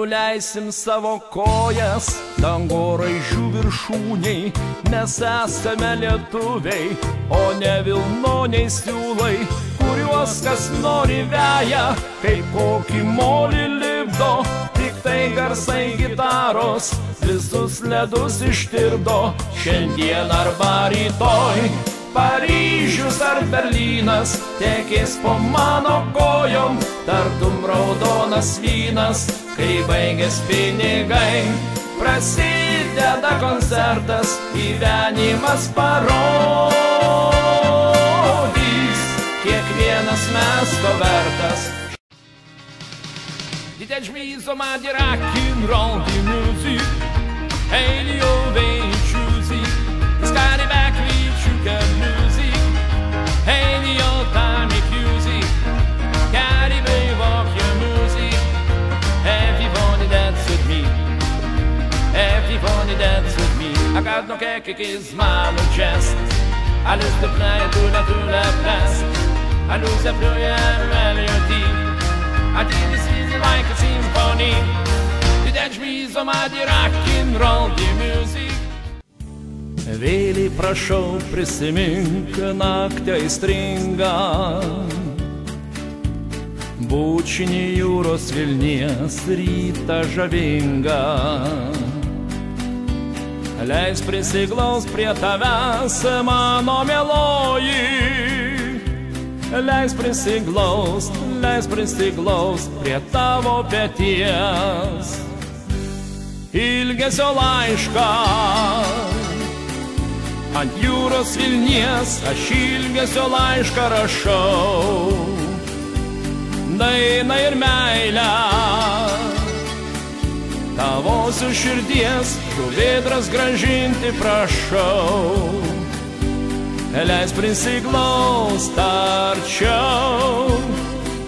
nuleisim savo kojas dangoraižių viršūniai, nes esame lietuviai, o ne vilnoniai siūlai, kuriuos kas nori veja, kaip kokį molį lipdo, tik tai garsai gitaros visus ledus ištirpdo. Šiandien arba rytoj Paryžius ar Berlynas tekės po mano kojom, tartum raudonas vynas. Kai baigės pinigai, prasideda koncertas, gyvenimas parodys, kiekvienas mes ko vertas. The Dutch means on my rockin' roll the music, hey the old ain't choosy, it's got it back with sugar music, hey the old time music, got it brave off your music, everybody dance with me, everybody dance with me. I got no cake, it's my chest, I lose the play to the place, I lose the play melody, I did this easy like a symphony. The Dutch means on my rock'n'roll the music. Vėliai prašau prisimink naktį aistringą, bučinį jūros Vilnies rytą žavingą. Leis prisiglaus prie tavęs mano mieloji, leis prisiglaus prie tavo peties. Ilgesio laišką ant jūros Vilnies, aš ilgesio laišką rašau, dainą ir meilę tavosios širdies, žuvėdras gražinti prašau. Leis prisiglaust arčiau,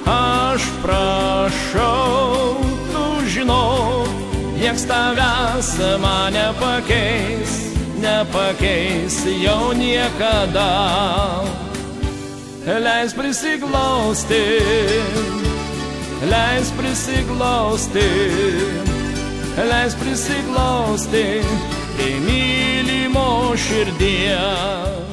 aš prašau, tu žinok, nieks tavęs man nepakeis jau niekada. Leis prisiglausti, leis prisiglausti, leis prisiglausti prie mylimo širdies.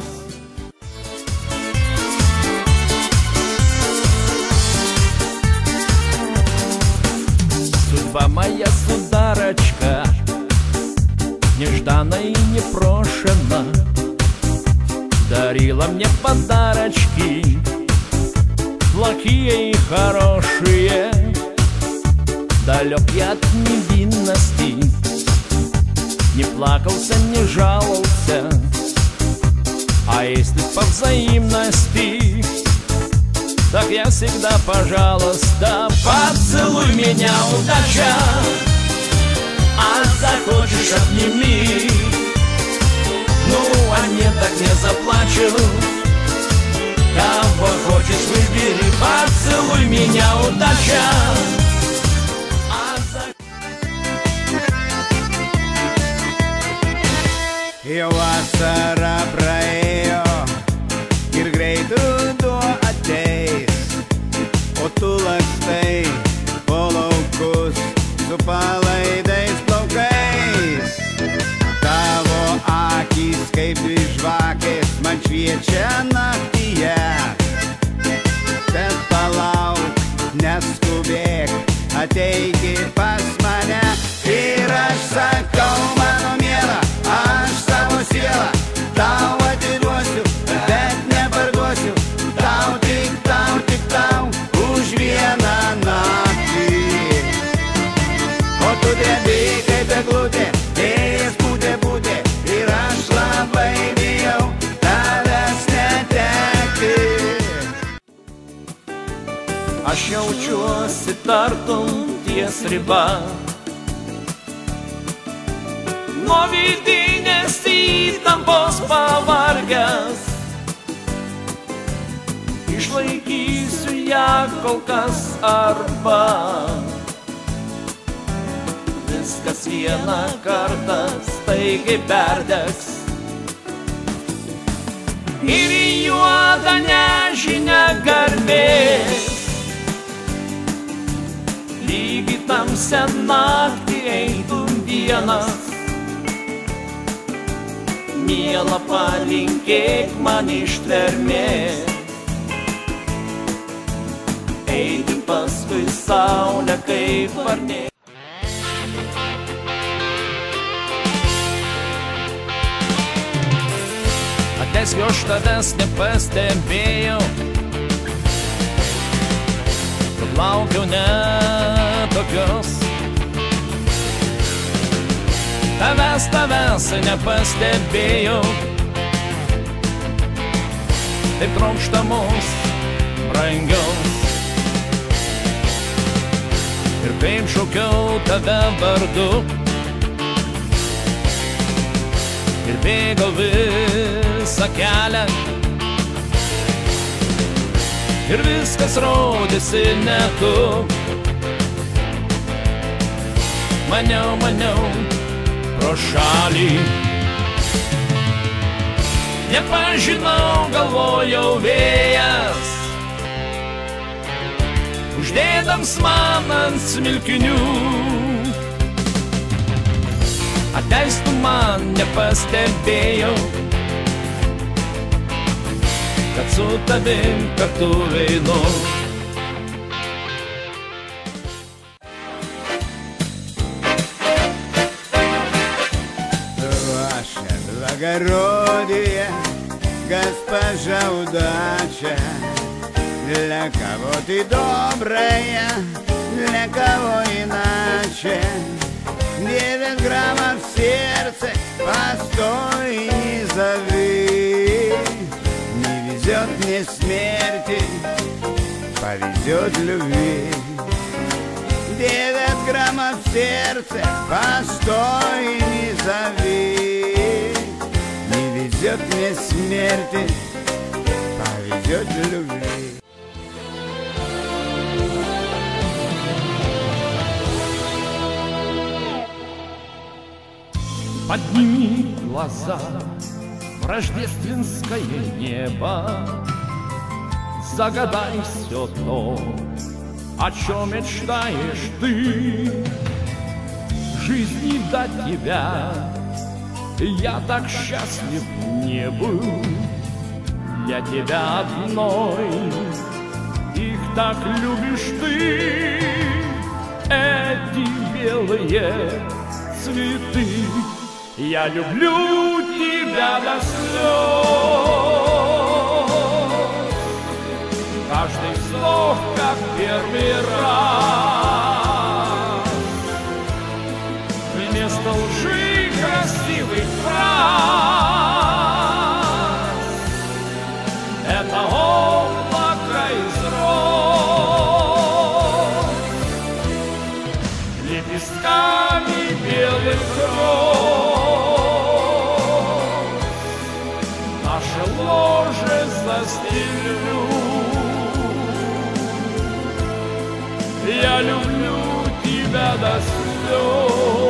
Судьба моя, сударочка, нежданно и непрошенно дарила мне подарочки, плохие и хорошие. Далек я от невинности, не плакался, не жаловался, а если по взаимности, так я всегда, пожалуйста, поцелуй меня, удача, а захочешь обними, ну, а нет, так не заплачу, кого хочешь выбери, поцелуй меня, удача. Jau vasara praėjo ir greitu tuo ateis, o tu lakstai po laukus su palaidais plaukais. Tavo akys kaip dvi žvakės man šviečia naktyje, bet palauk, neskubėk, ateiki pas mane ir aš sakau, mano miela, aš savo sielą tau atiduosiu, bet neparduosiu, tau tik tau už vieną naktį. O tu drebi kaip eglutė, vėjas pūtė ir aš labai bijau tavęs netekti. Aš jaučiuosi tartum ties riba, nuo vidinės įtampos pavargęs, išlaikysiu ją kol kas arba viskas vieną kartą staigiai perdegs ir į juodą nežinią garbės, lygiai tam tamsią naktį eitum vienas. Miela, palinkėk man ištvermės, eiti paskui saulę kaip varnė. Atleisk, aš tavęs nepastebėjau, kad laukiau ne tokios. Tavęs nepastebėjau, taip trokštamos, brangios. Ir kaip šaukiau tave vardu, ir bėgau visą kelią, ir viskas rodėsi ne tu. Maniau pro šalį, nepažinau, galvojau vėjas, uždėdams man ant smilkinių. Atleisk, tu man nepastebėjau, kad su tavim kartu einu. Благородие, госпожа удача, для кого ты добрая, для кого иначе. 9 граммов в сердце, постой, не зови. Не везет мне смерти, повезет любви. 9 граммов в сердце, постой, не зови. Повезет мне смерти, повезет любви. Подними глаза в рождественское небо, загадай все то, о чем мечтаешь ты. Жизни до тебя я так счастлив не был, для тебя одной, их так любишь ты. Эти белые цветы, я люблю тебя до слез. Каждый вздох, как первый раз, вместо лжи красивый фраз. Это облако из роз, лепестками белых роз. Наше ложе застелю. Я люблю тебя до слез.